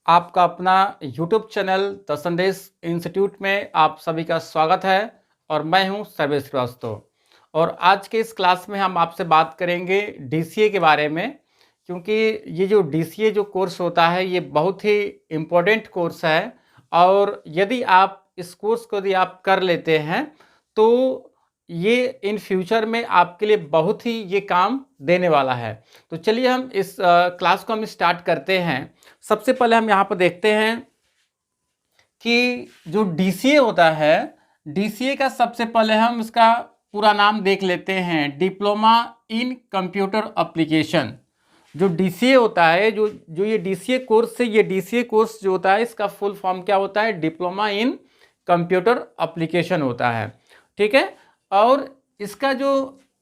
आपका अपना YouTube channel the संदेश इंस्टीट्यूट में आप सभी का स्वागत है और मैं हूं सर्वेश श्रीवास्तव। और आज के इस क्लास में हम आपसे बात करेंगे डीसीए के बारे में, क्योंकि ये जो डीसीए जो कोर्स होता है ये बहुत ही इम्पोर्टेंट कोर्स है। और यदि आप इस कोर्स को यदि आप कर लेते हैं तो ये इन फ्यूचर में आपके लिए बहुत ही ये काम देने वाला है। तो चलिए हम इस क्लास को हम स्टार्ट करते हैं। सबसे पहले हम यहाँ पर देखते हैं कि जो डीसीए होता है, डीसीए का सबसे पहले हम इसका पूरा नाम देख लेते हैं, डिप्लोमा इन कंप्यूटर एप्लीकेशन। जो डीसीए होता है, जो ये डीसीए कोर्स है, ये डीसीए कोर्स जो होता है इसका फुल फॉर्म क्या होता है? डिप्लोमा इन कंप्यूटर एप्लीकेशन होता है। ठीक है। और इसका जो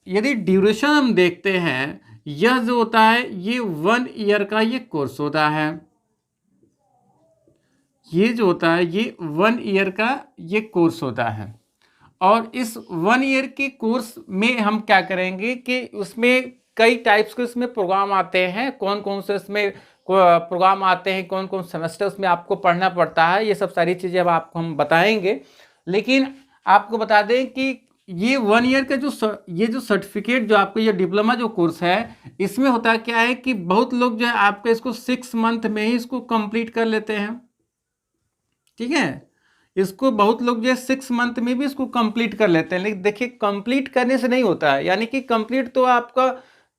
यदि ड्यूरेशन हम देखते हैं, यह जो होता है ये 1 ईयर का ये कोर्स होता है। ये जो होता है ये 1 ईयर का ये कोर्स होता है। और इस 1 ईयर के कोर्स में हम क्या करेंगे कि उसमें कई टाइप्स के इसमें प्रोग्राम आते हैं। कौन कौन से इसमें प्रोग्राम आते हैं, कौन कौन सेमेस्टर उसमें आपको पढ़ना पड़ता है, ये सब सारी चीज़ें अब आपको हम बताएंगे। लेकिन आपको बता दें कि ये 1 ईयर का ये जो सर्टिफिकेट जो आपको ये डिप्लोमा जो कोर्स है, इसमें होता क्या है कि बहुत लोग जो है आपका इसको 6 मंथ में ही इसको कंप्लीट कर लेते हैं। ठीक है। इसको बहुत लोग जो है 6 मंथ में भी इसको कंप्लीट कर लेते हैं। लेकिन देखिए, कंप्लीट करने से नहीं होता है। यानी कि कंप्लीट तो आपका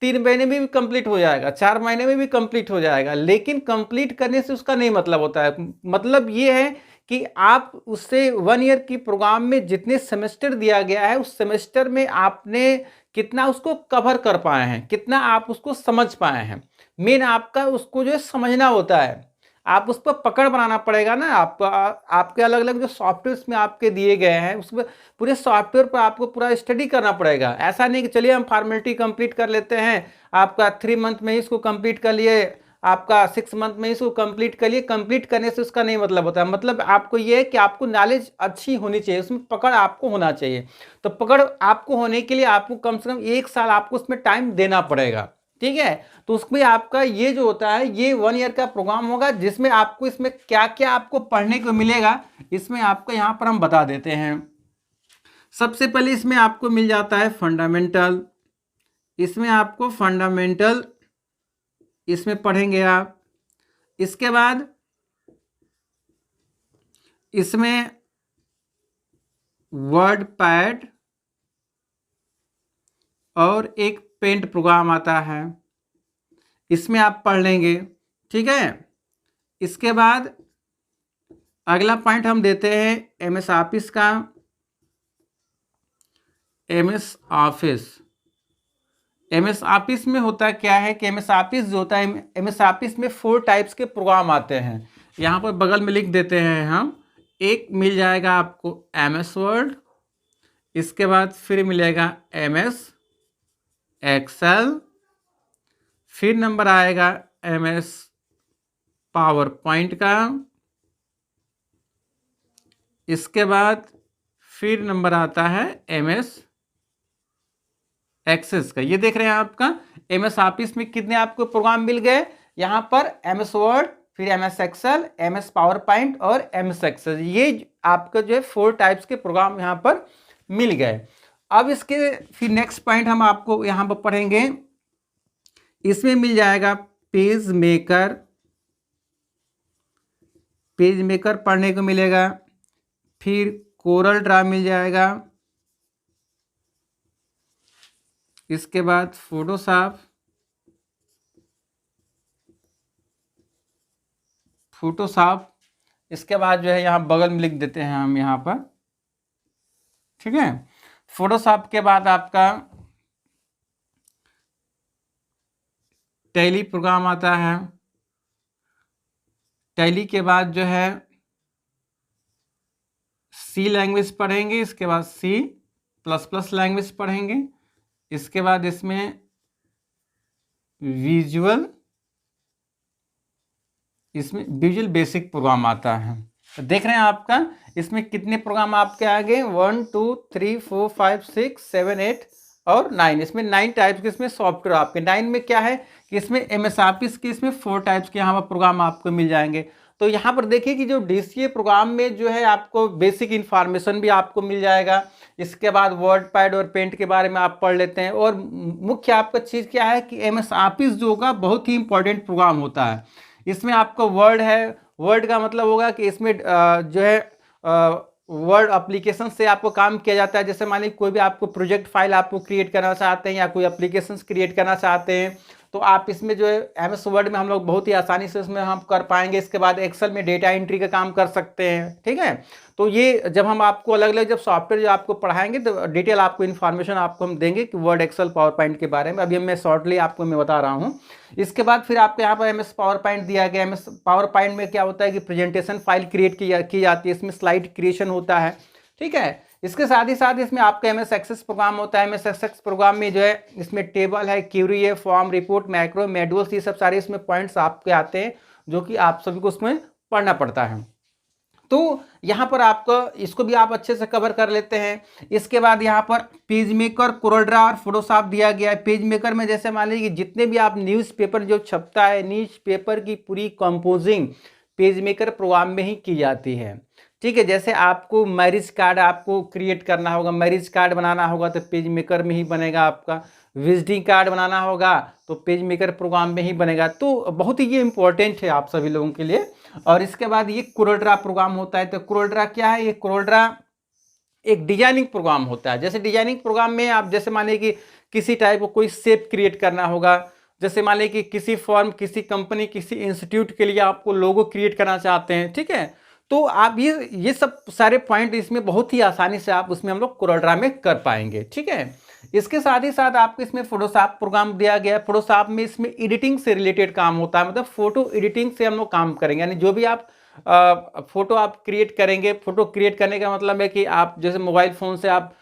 3 महीने में भी कंप्लीट हो जाएगा, 4 महीने में भी कंप्लीट हो जाएगा, लेकिन कंप्लीट करने से उसका नहीं मतलब होता है। मतलब ये है कि आप उससे 1 ईयर की प्रोग्राम में जितने सेमेस्टर दिया गया है, उस सेमेस्टर में आपने कितना उसको कवर कर पाए हैं, कितना आप उसको समझ पाए हैं। मेन आपका उसको जो है समझना होता है। आप उस पर पकड़ बनाना पड़ेगा ना। आपके अलग अलग जो सॉफ्टवेयर में आपके दिए गए हैं, उसमें पूरे सॉफ्टवेयर पर आपको पूरा स्टडी करना पड़ेगा। ऐसा नहीं कि चलिए हम फॉर्मेलिटी कंप्लीट कर लेते हैं, आपका 3 मंथ में ही इसको कंप्लीट कर लिए, आपका 6 मंथ में इसको कंप्लीट कर लिए। कंप्लीट करने से उसका नहीं मतलब होता है। मतलब आपको ये है कि आपको नॉलेज अच्छी होनी चाहिए, उसमें पकड़ आपको होना चाहिए। तो पकड़ आपको होने के लिए आपको कम से कम 1 साल आपको उसमें टाइम देना पड़ेगा। ठीक है। तो उसमें आपका ये जो होता है ये 1 ईयर का प्रोग्राम होगा, जिसमें आपको इसमें क्या क्या आपको पढ़ने को मिलेगा, इसमें आपको यहाँ पर हम बता देते हैं। सबसे पहले इसमें आपको मिल जाता है फंडामेंटल। इसमें आपको फंडामेंटल इसमें पढ़ेंगे आप। इसके बाद इसमें वर्ड पैड और एक पेंट प्रोग्राम आता है, इसमें आप पढ़ लेंगे। ठीक है। इसके बाद अगला पॉइंट हम देते हैं एमएस ऑफिस का। एमएस ऑफिस में होता क्या है कि एमएस ऑफिस जो होता है, एमएस ऑफिस में 4 टाइप्स के प्रोग्राम आते हैं। यहाँ पर बगल में लिख देते हैं हम। एक मिल जाएगा आपको एमएस वर्ड, इसके बाद फिर मिलेगा एमएस एक्सेल, फिर नंबर आएगा एमएस पावर पॉइंट का, इसके बाद फिर नंबर आता है एमएस एक्सेस का। ये देख रहे हैं आपका एमएस ऑफिस में कितने आपको प्रोग्राम मिल गए। यहाँ पर एमएस वर्ड, फिर MS Excel, MS PowerPoint और एमएस एक्सेस, ये आपका जो है 4 टाइप्स के प्रोग्राम यहाँ पर मिल गए। अब इसके फिर नेक्स्ट पॉइंट हम आपको यहाँ पर पढ़ेंगे। इसमें मिल जाएगा पेज मेकर। पेज मेकर पढ़ने को मिलेगा। फिर कोरल ड्रा मिल जाएगा। इसके बाद फोटोशॉप, इसके बाद जो है यहाँ बगल में लिख देते हैं हम यहाँ पर। ठीक है। फोटोशॉप के बाद आपका टैली प्रोग्राम आता है। टैली के बाद जो है सी लैंग्वेज पढ़ेंगे, इसके बाद C++ लैंग्वेज पढ़ेंगे। इसके बाद इसमें विजुअल बेसिक प्रोग्राम आता है। तो देख रहे हैं आपका इसमें कितने प्रोग्राम आपके आ गए, 1 2 3 4 5 6 7 8 और 9। इसमें 9 टाइप्स के इसमें सॉफ्टवेयर आपके। 9 में क्या है कि इसमें एमएस ऑफिस के इसमें 4 टाइप्स के यहाँ पर प्रोग्राम आपको मिल जाएंगे। तो यहाँ पर देखिए कि जो DCA प्रोग्राम में जो है आपको बेसिक इन्फॉर्मेशन भी आपको मिल जाएगा। इसके बाद वर्ड पैड और पेंट के बारे में आप पढ़ लेते हैं। और मुख्य आपका चीज़ क्या है कि MS ऑफिस जो होगा बहुत ही इंपॉर्टेंट प्रोग्राम होता है। इसमें आपका वर्ड है, वर्ड का मतलब होगा कि इसमें जो है वर्ड एप्लीकेशन से आपको काम किया जाता है। जैसे मान लीजिए कोई भी आपको प्रोजेक्ट फाइल आपको क्रिएट करना चाहते हैं या कोई एप्लीकेशंस क्रिएट करना चाहते हैं तो आप इसमें जो है MS वर्ड में हम लोग बहुत ही आसानी से उसमें हम कर पाएंगे। इसके बाद एक्सेल में डेटा एंट्री का काम कर सकते हैं, ठीक है। तो ये जब हम आपको अलग अलग जब सॉफ्टवेयर जो आपको पढ़ाएंगे तो डिटेल आपको इन्फॉर्मेशन आपको हम देंगे कि वर्ड, एक्सेल, पावर पॉइंट के बारे में। अभी मैं शॉर्टली आपको मैं बता रहा हूँ। इसके बाद फिर आपको यहाँ पर MS पावर पॉइंट दिया गया। MS पावर पॉइंट में क्या होता है कि प्रेजेंटेशन फाइल क्रिएट की जाती है, इसमें स्लाइड क्रिएशन होता है, ठीक है। इसके साथ ही साथ इसमें आपका MS एक्सेस प्रोग्राम होता है। MS एक्सेस प्रोग्राम में जो है इसमें टेबल है, क्यूरी है, फॉर्म, रिपोर्ट, मैक्रो, मॉड्यूल्स, ये सब सारे इसमें पॉइंट्स आपके आते हैं जो कि आप सभी को उसमें पढ़ना पड़ता है। तो यहाँ पर आपको इसको भी आप अच्छे से कवर कर लेते हैं। इसके बाद यहाँ पर पेज मेकर, कोरलड्रा और फोटोशॉप दिया गया है। पेज मेकर में जैसे मान लीजिए जितने भी आप न्यूज़पेपर जो छपता है, न्यूज़पेपर की पूरी कंपोजिंग पेज मेकर प्रोग्राम में ही की जाती है, ठीक है। जैसे आपको मैरिज कार्ड आपको क्रिएट करना होगा, मैरिज कार्ड बनाना होगा तो पेज मेकर में ही बनेगा। आपका विजिटिंग कार्ड बनाना होगा तो पेज मेकर प्रोग्राम में ही बनेगा। तो बहुत ही ये इंपॉर्टेंट है आप सभी लोगों के लिए। और इसके बाद ये कोरलड्रा प्रोग्राम होता है। तो कोरलड्रा क्या है? ये कोरलड्रा एक डिजाइनिंग प्रोग्राम होता है। जैसे डिजाइनिंग प्रोग्राम में आप जैसे मानिए कि किसी टाइप को कोई शेप क्रिएट करना होगा, जैसे मान लीजिए कि किसी फर्म, किसी कंपनी, किसी इंस्टीट्यूट के लिए आपको लोगो क्रिएट करना चाहते हैं, ठीक है। तो आप ये सब सारे पॉइंट इसमें बहुत ही आसानी से आप उसमें हम लोग कोरलड्रा में कर पाएंगे, ठीक है। इसके साथ ही साथ आपको इसमें फोटोशॉप प्रोग्राम दिया गया है। फोटोशॉप में इसमें एडिटिंग से रिलेटेड काम होता है, मतलब फोटो एडिटिंग से हम लोग काम करेंगे। यानी जो भी आप फोटो आप क्रिएट करेंगे, फोटो क्रिएट करने का मतलब है कि आप जैसे मोबाइल फ़ोन से आप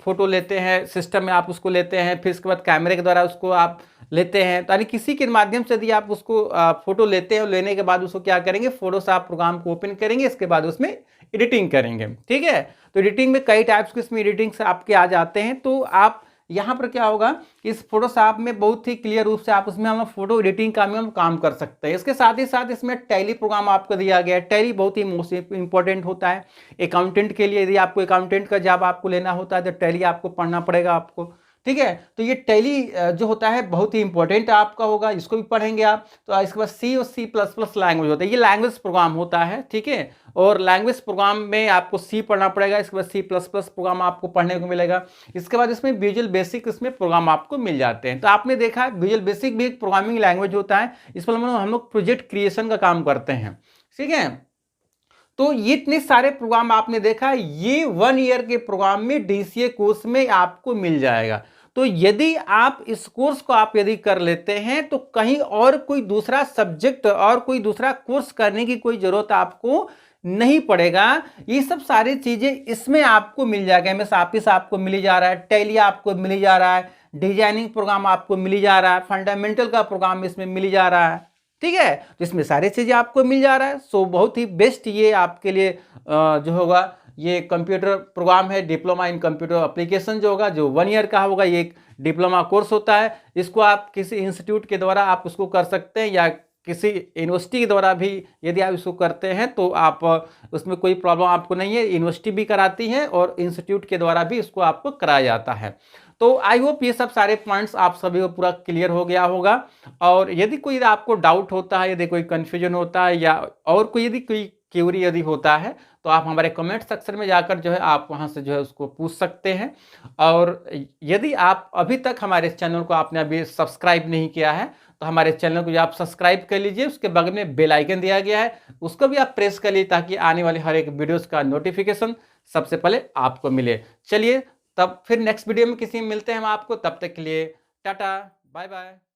फोटो लेते हैं, सिस्टम में आप उसको लेते हैं, फिर इसके बाद कैमरे के द्वारा उसको आप लेते हैं। यानी किसी के माध्यम से यदि आप उसको फोटो लेते हैं, लेने के बाद उसको क्या करेंगे, फोटोशॉप प्रोग्राम को ओपन करेंगे, इसके बाद उसमें एडिटिंग करेंगे, ठीक है। तो एडिटिंग में कई टाइप्स के इसमें एडिटिंग से आपके आ जाते हैं। तो आप यहाँ पर क्या होगा कि इस फोटोशॉप में बहुत ही क्लियर रूप से आप उसमें हम फोटो एडिटिंग का हम काम कर सकते हैं। इसके साथ ही साथ इसमें टैली प्रोग्राम आपको दिया गया है। टैली बहुत ही मोस्ट इंपॉर्टेंट होता है अकाउंटेंट के लिए। यदि आपको अकाउंटेंट का जॉब आपको लेना होता है तो टैली आपको पढ़ना पड़ेगा आपको, ठीक है। तो ये टैली जो होता है बहुत ही इंपॉर्टेंट आपका होगा, इसको भी पढ़ेंगे आप। तो इसके बाद C और C++ लैंग्वेज होता है, ये लैंग्वेज प्रोग्राम होता है, ठीक है। और लैंग्वेज प्रोग्राम में आपको C पढ़ना पड़ेगा, इसके बाद C++ प्रोग्राम आपको पढ़ने को मिलेगा। इसके बाद इसमें विजुअल बेसिक इसमें प्रोग्राम आपको मिल जाते हैं। तो आपने देखा विजुअल बेसिक भी एक प्रोग्रामिंग लैंग्वेज होता है। इस पर हम लोग प्रोजेक्ट क्रिएशन का काम करते हैं, ठीक है। तो ये इतने सारे प्रोग्राम आपने देखा, ये 1 ईयर के प्रोग्राम में DCA कोर्स में आपको मिल जाएगा। तो यदि आप इस कोर्स को आप यदि कर लेते हैं तो कहीं और कोई दूसरा सब्जेक्ट और कोई दूसरा कोर्स करने की कोई जरूरत आपको नहीं पड़ेगा। ये सब सारी चीजें इसमें आपको मिल जाएगा। MS ऑफिस आपको मिल जा रहा है, टैली आपको मिल जा रहा है, डिजाइनिंग प्रोग्राम आपको मिल जा रहा है, फंडामेंटल का प्रोग्राम इसमें मिल जा रहा है, ठीक है। तो इसमें सारी चीजें आपको मिल जा रहा है। सो बहुत ही बेस्ट ये आपके लिए जो होगा ये कंप्यूटर प्रोग्राम है। डिप्लोमा इन कंप्यूटर एप्लीकेशन जो होगा, जो 1 ईयर का होगा, ये एक डिप्लोमा कोर्स होता है। इसको आप किसी इंस्टीट्यूट के द्वारा आप उसको कर सकते हैं या किसी यूनिवर्सिटी के द्वारा भी यदि आप इसको करते हैं तो आप उसमें कोई प्रॉब्लम आपको नहीं है। यूनिवर्सिटी भी कराती है और इंस्टीट्यूट के द्वारा भी इसको आपको कराया जाता है। तो आई होप ये सब सारे पॉइंट्स आप सभी को पूरा क्लियर हो गया होगा। और यदि कोई आपको डाउट होता है, यदि कोई कन्फ्यूजन होता है या और कोई यदि कोई क्यूरी यदि होता है तो आप हमारे कमेंट सेक्शन में जाकर जो है आप वहां से जो है उसको पूछ सकते हैं। और यदि आप अभी तक हमारे चैनल को आपने अभी सब्सक्राइब नहीं किया है तो हमारे चैनल को आप सब्सक्राइब कर लीजिए। उसके बगल में बेल आइकन दिया गया है, उसको भी आप प्रेस कर लीजिए ताकि आने वाले हर एक वीडियोस का नोटिफिकेशन सबसे पहले आपको मिले। चलिए तब फिर नेक्स्ट वीडियो में किसी में मिलते हैं हम आपको। तब तक के लिए टाटा, बाय बाय।